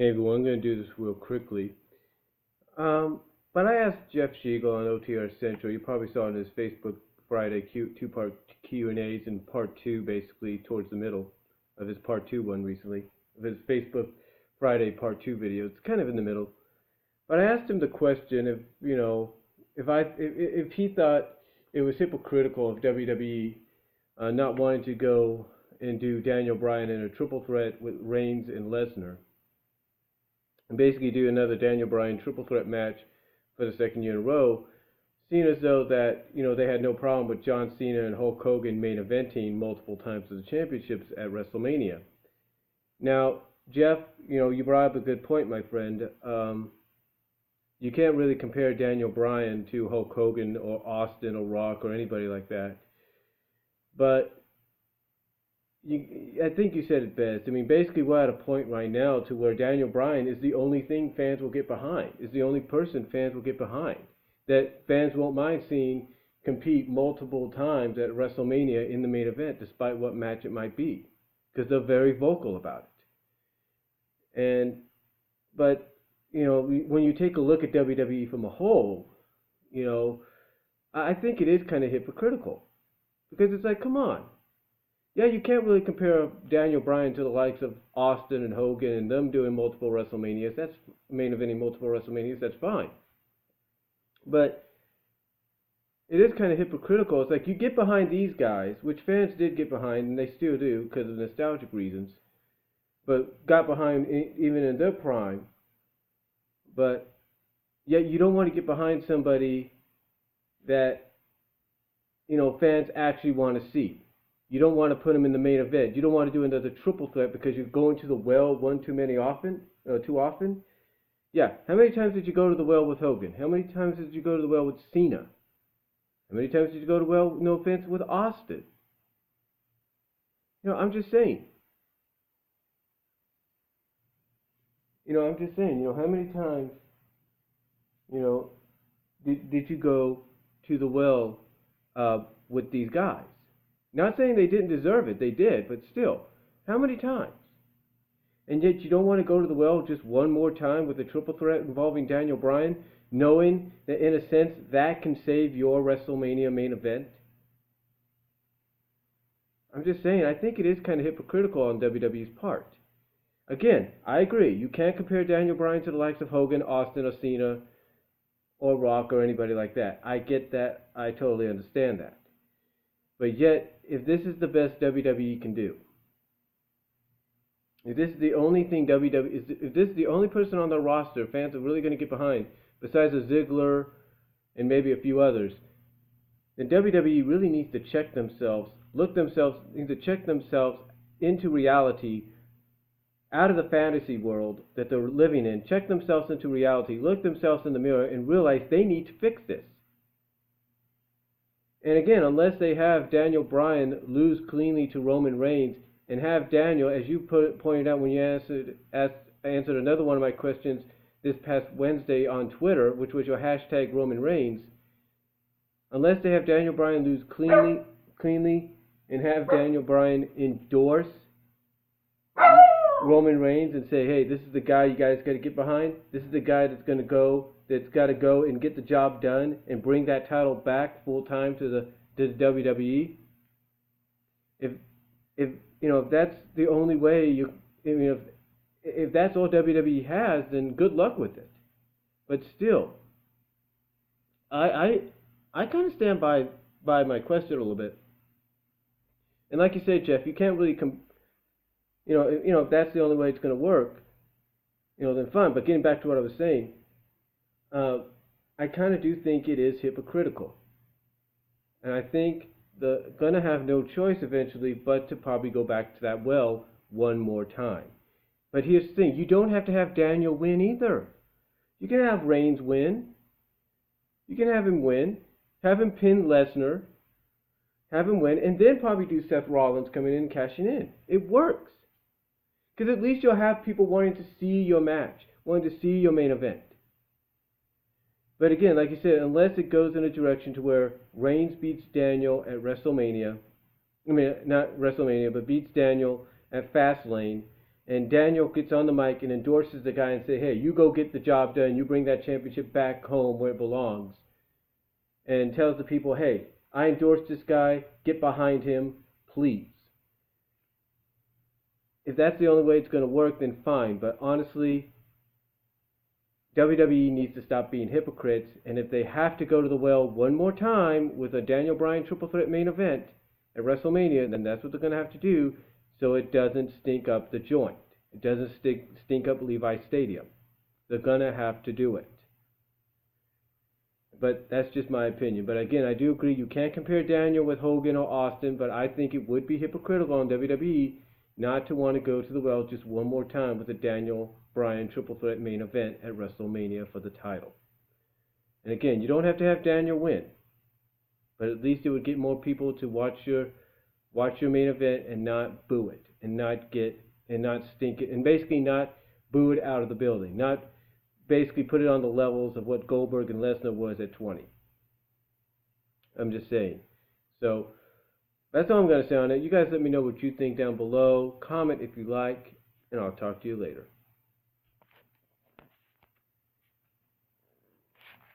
Hey everyone, I'm going to do this real quickly. But I asked Jeff Siegel on OTR Central. You probably saw it in his Facebook Friday two-part Q&As and part two, basically towards the middle of his part two one recently, of his Facebook Friday part two video. It's kind of in the middle. But I asked him the question if he thought it was hypocritical of WWE not wanting to go and do Daniel Bryan in a triple threat with Reigns and Lesnar, and basically do another Daniel Bryan triple threat match for the second year in a row, seeing as though that they had no problem with John Cena and Hulk Hogan main eventing multiple times for the championships at WrestleMania. Now, Jeff, you brought up a good point, my friend. You can't really compare Daniel Bryan to Hulk Hogan or Austin or Rock or anybody like that. But I think you said it best. I mean, basically, we're at a point right now to where Daniel Bryan is the only thing fans will get behind, is the only person fans will get behind, that fans won't mind seeing compete multiple times at WrestleMania in the main event, despite what match it might be, because they're very vocal about it. But when you take a look at WWE from a whole, I think it is kind of hypocritical, because it's like, come on. Yeah, you can't really compare Daniel Bryan to the likes of Austin and Hogan and them doing multiple WrestleManias. That's main eventing multiple WrestleManias. That's fine. But it is kind of hypocritical. It's like you get behind these guys, which fans did get behind, and they still do because of nostalgic reasons, but got behind even in their prime. But yet you don't want to get behind somebody that fans actually want to see. You don't want to put him in the main event. You don't want to do another triple threat because you're going to the well too often. Yeah, how many times did you go to the well with Hogan? How many times did you go to the well with Cena? How many times did you go to the well, no offense, with Austin? I'm just saying. I'm just saying, how many times, did you go to the well with these guys? Not saying they didn't deserve it, they did, but still, how many times? And yet you don't want to go to the well just one more time with a triple threat involving Daniel Bryan, knowing that in a sense that can save your WrestleMania main event? I'm just saying, I think it is kind of hypocritical on WWE's part. Again, I agree, you can't compare Daniel Bryan to the likes of Hogan, Austin, or Cena, or Rock, or anybody like that. I get that, I totally understand that. But yet, if this is the best WWE can do, if this is the only thing if this is the only person on the roster fans are really going to get behind, besides a Ziggler and maybe a few others, then WWE really needs to check themselves, check themselves into reality, out of the fantasy world that they're living in, check themselves into reality, look themselves in the mirror, and realize they need to fix this. And again, unless they have Daniel Bryan lose cleanly to Roman Reigns and have Daniel, as you pointed out when you answered another one of my questions this past Wednesday on Twitter, which was your hashtag Roman Reigns, unless they have Daniel Bryan lose cleanly and have Daniel Bryan endorse Roman Reigns and say, hey, this is the guy you guys got to get behind. This is the guy that's got to go and get the job done and bring that title back full time to the WWE. If that's the only way if that's all WWE has, then good luck with it. But still, I kind of stand by my question a little bit. And like you said, Jeff, you can't really if that's the only way it's going to work, then fine. But getting back to what I was saying, I kind of do think it is hypocritical. And I think they're going to have no choice eventually but to probably go back to that well one more time. But here's the thing. You don't have to have Daniel win either. You can have Reigns win. You can have him win. Have him pin Lesnar. Have him win. And then probably do Seth Rollins coming in and cashing in. It works. Because at least you'll have people wanting to see your match. Wanting to see your main event. But again, like you said, unless it goes in a direction to where Reigns beats Daniel at WrestleMania, not WrestleMania, but beats Daniel at Fastlane, and Daniel gets on the mic and endorses the guy and say, hey, you go get the job done, you bring that championship back home where it belongs, and tells the people, hey, I endorse this guy, get behind him, please. If that's the only way it's going to work, then fine. But honestly, WWE needs to stop being hypocrites. And if they have to go to the well one more time with a Daniel Bryan triple threat main event at WrestleMania, then that's what they're going to have to do so it doesn't stink up the joint. It doesn't stink up Levi's Stadium. They're going to have to do it. But that's just my opinion. But again, I do agree you can't compare Daniel with Hogan or Austin, but I think it would be hypocritical on WWE not to want to go to the well just one more time with a Daniel Bryan triple threat main event at WrestleMania for the title. And again, you don't have to have Daniel win, but at least it would get more people to watch your main event and not boo it, and not stink it, and basically not boo it out of the building, not basically put it on the levels of what Goldberg and Lesnar was at 20. I'm just saying. So that's all I'm going to say on it. You guys let me know what you think down below. Comment if you like, and I'll talk to you later.